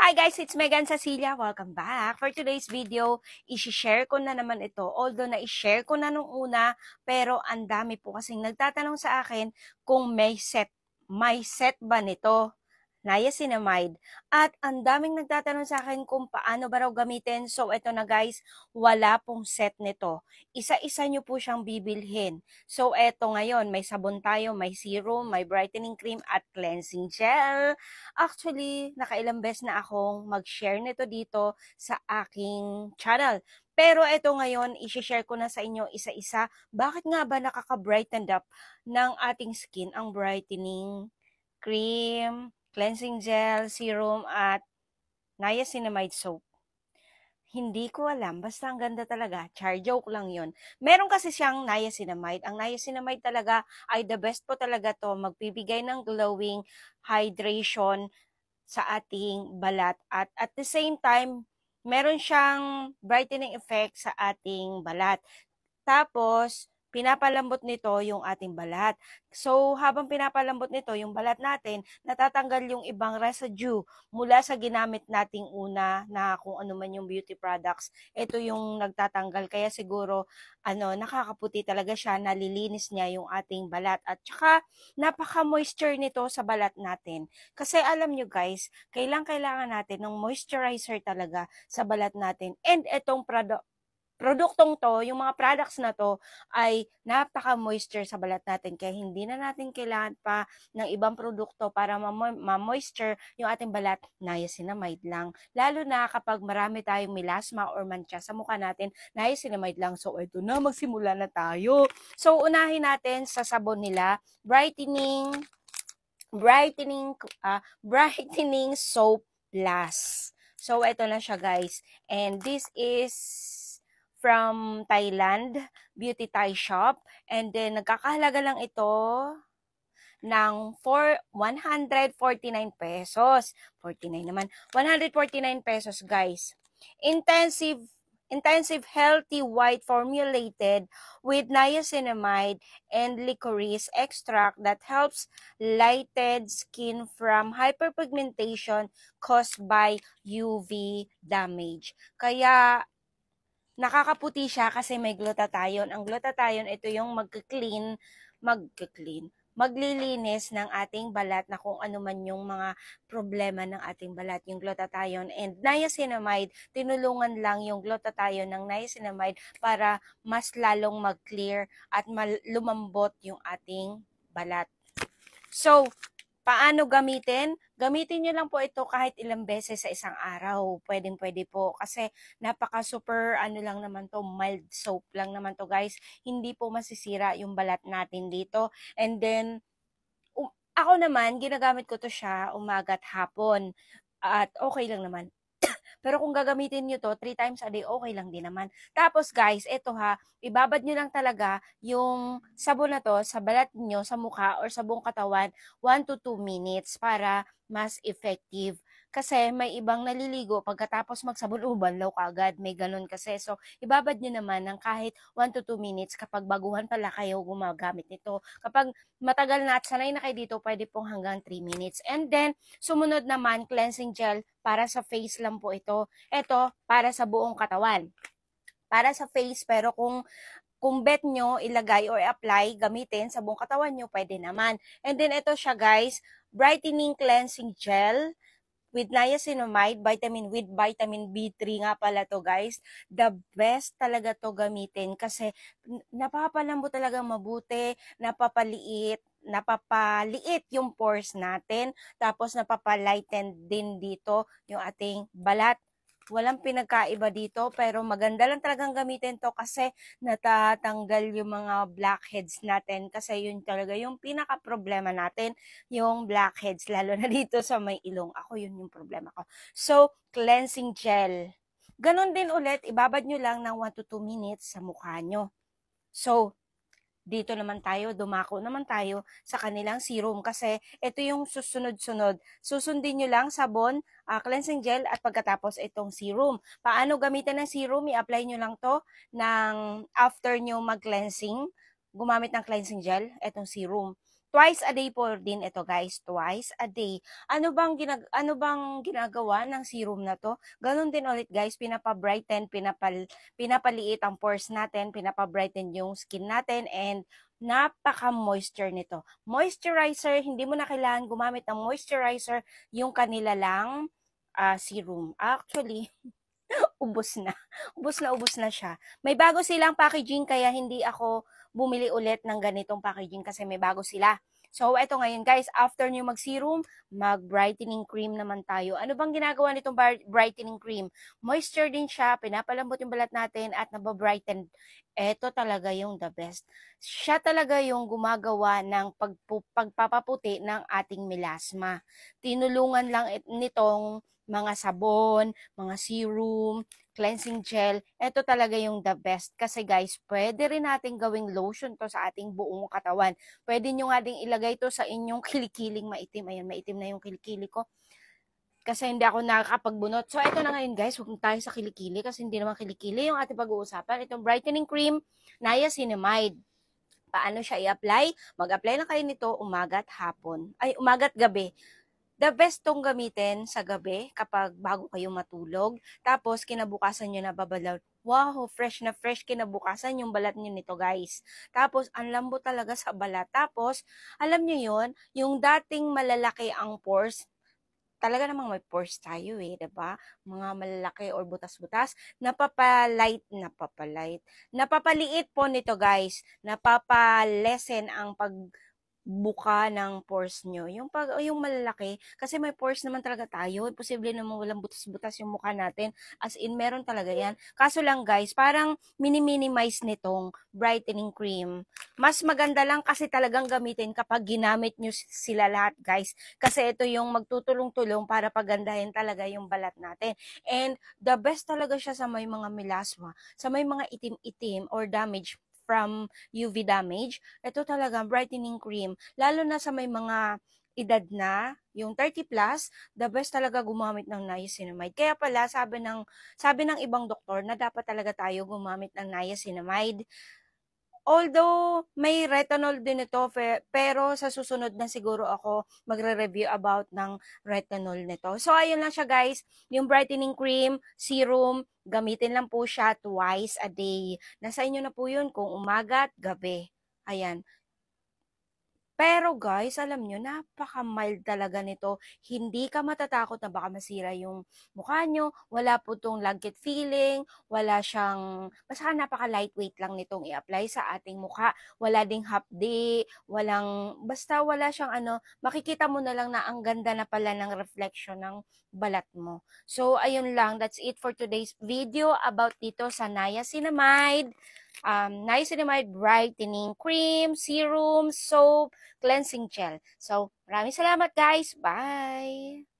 Hi guys, it's Megan Cecilia. Welcome back. For today's video, i-share ko na naman ito. Although na-share ko na nung una, pero ang dami po kasing nagtatanong sa akin kung may set ba nito, niacinamide. At ang daming nagtatanong sa akin kung paano ba raw gamitin. So ito na guys, wala pong set nito. Isa-isa nyo po siyang bibilhin. So eto ngayon, may sabon tayo, may serum, may brightening cream at cleansing gel. Actually, nakailang beses na akong mag-share nito dito sa aking channel. Pero ito ngayon, i-share ko na sa inyo isa-isa. Bakit nga ba nakaka-brighten up ng ating skin ang brightening cream, cleansing gel, serum, at niacinamide soap? Hindi ko alam. Basta ang ganda talaga. Char, joke lang yon. Meron kasi siyang niacinamide. Ang niacinamide talaga ay the best po talaga to. Magbibigay ng glowing hydration sa ating balat. At the same time, meron siyang brightening effect sa ating balat. Tapos, pinapalambot nito yung ating balat. So, habang pinapalambot nito yung balat natin, natatanggal yung ibang residue mula sa ginamit nating una na kung ano man yung beauty products. Ito yung nagtatanggal. Kaya siguro, nakakaputi talaga siya, nalilinis niya yung ating balat. At saka, napaka-moisture nito sa balat natin. Kasi alam nyo guys, kailangan natin ng moisturizer talaga sa balat natin. And itong produktong to, yung mga products na to ay napaka-moisture sa balat natin. Kaya hindi na natin kailangan pa ng ibang produkto para ma-moisture yung ating balat. Niacinamide lang. Lalo na kapag marami tayong melasma or mancha sa mukha natin, niacinamide lang. So, ito na, magsimula na tayo. So, unahin natin sa sabon nila, brightening soap plus. So, ito na siya guys. And this is from Thailand, Beauty Thai Shop. And then, nagkakahalaga lang ito ng 149 pesos. 49 naman. 149 pesos, guys. Intensive healthy white formulated with niacinamide and licorice extract that helps lighted skin from hyperpigmentation caused by UV damage. Kaya nakakaputi siya kasi may glutathione. Ang glutathione, ito yung maglilinis ng ating balat na kung ano man yung mga problema ng ating balat, yung glutathione. And niacinamide, tinulungan lang yung glutathione ng niacinamide para mas lalong mag-clear at lumambot yung ating balat. So, paano gamitin? Gamitin nyo lang po ito kahit ilang beses sa isang araw. Pwede po. Kasi napaka-super, lang naman to, mild soap lang naman to guys. Hindi po masisira yung balat natin dito. And then, ako naman, ginagamit ko to siya umaga at hapon. At okay lang naman. Pero kung gagamitin nyo to 3 times a day, okay lang din naman. Tapos guys, eto ibabad nyo lang talaga yung sabon na to sa balat nyo, sa mukha, or sa buong katawan, 1 to 2 minutes para mas effective. Kasi may ibang naliligo pagkatapos magsabon, banlaw ka agad. May ganun kasi. So, ibabad nyo naman ng kahit 1 to 2 minutes kapag baguhan pala kayo gumagamit nito. Kapag matagal na at sanay na kayo dito, pwede pong hanggang 3 minutes. And then, sumunod naman, cleansing gel para sa face lang po ito. Ito, para sa buong katawan. Para sa face, pero kung bet nyo ilagay or apply, gamitin sa buong katawan nyo, pwede naman. And then, ito siya guys, brightening cleansing gel with niacinamide, with vitamin B3 nga pala to guys. The best talaga to gamitin kasi napapalambot talaga mabuti, napapaliit yung pores natin, tapos napapalighten din dito yung ating balat. Walang pinagkaiba dito, pero maganda lang talagang gamitin to kasi natatanggal yung mga blackheads natin. Kasi yun talaga yung pinaka-problema natin, yung blackheads, lalo na dito sa may ilong. Ako, yun yung problema ko. So, cleansing gel. Ganon din ulit, ibabad nyo lang ng 1 to 2 minutes sa mukha nyo. So, dito naman tayo, dumako naman tayo sa kanilang serum kasi ito yung susunod-sunod. Susundin nyo lang sabon, cleansing gel at pagkatapos itong serum. Paano gamitin ng serum? I-apply nyo lang to ng after nyo mag-cleansing, gumamit ng cleansing gel, itong serum. Twice a day po din ito guys, twice a day. Ano bang ginagawa ng serum na to? Ganun din ulit guys, pinapa-brighten, pinapaliit ang pores natin, pinapa-brighten yung skin natin, and napaka-moisture nito. Moisturizer, hindi mo na kailangan gumamit ng moisturizer, yung kanila lang serum. Actually, ubos na. Ubos na siya. May bago silang packaging kaya hindi ako bumili ulit ng ganitong packaging kasi may bago sila. So, eto ngayon guys, after nyo mag-serum, mag-brightening cream naman tayo. Ano bang ginagawa nitong brightening cream? Moisture din siya, pinapalambot yung balat natin at nababrighten. Eto talaga yung the best. Siya talaga yung gumagawa ng pagpapaputi ng ating melasma. Tinulungan lang nitong mga sabon, mga serum, cleansing gel, ito talaga yung the best. Kasi guys, pwede rin natin gawing lotion to sa ating buong katawan. Pwede nyo nga ding ilagay to sa inyong kilikiling maitim. Ayan, maitim na yung kilikili ko. Kasi hindi ako nakakapagbunot. So, ito na ngayon guys, huwag tayo sa kilikili kasi hindi naman kilikili yung ating pag-uusapan. Itong brightening cream, niacinamide. Paano siya i-apply? Mag-apply na kayo nito umaga at hapon. Ay, umaga at gabi. The best tong gamitin sa gabi kapag bago kayo matulog. Tapos, kinabukasan nyo na babalaw. Wow, fresh na fresh kinabukasan yung balat nyo nito, guys. Tapos, ang lambot talaga sa balat. Tapos, alam nyo yon yung dating malalaki ang pores, talaga namang may pores tayo eh, 'di ba? Mga malalaki or butas-butas, napapaliit po nito, guys. Napapalesen ang buka ng pores nyo. Yung malalaki, kasi may pores naman talaga tayo. Posible naman walang butas-butas yung mukha natin. As in, meron talaga yan. Kaso lang guys, parang mini-minimize nitong brightening cream. Mas maganda lang kasi talagang gamitin kapag ginamit nyo sila lahat guys. Kasi ito yung magtutulong-tulong para pagandahin talaga yung balat natin. And the best talaga siya sa may mga melasma, sa may mga itim-itim or damage from UV damage. Ito talaga, brightening cream. Lalo na sa may mga edad na, yung 30 plus, the best talaga gumamit ng niacinamide. Kaya pala, sabi ng ibang doktor na dapat talaga tayo gumamit ng niacinamide. Although may retinol din ito, pero sa susunod na siguro ako magre-review about ng retinol nito. So, ayun lang siya guys. Yung brightening cream, serum, gamitin lang po siya twice a day. Nasa inyo na po yun kung umaga at gabi. Ayan. Pero guys, alam nyo, napaka-mild talaga nito. Hindi ka matatakot na baka masira yung mukha nyo. Wala po itong lagkit feeling. Wala siyang, basta napaka-lightweight lang nitong i-apply sa ating mukha. Wala ding hapdi. Basta wala siyang makikita mo na lang na ang ganda na pala ng reflection ng balat mo. So, ayun lang. That's it for today's video about dito sa niacinamide. Niacinamide brightening cream, serum, soap, cleansing gel. So, maraming salamat guys. Bye!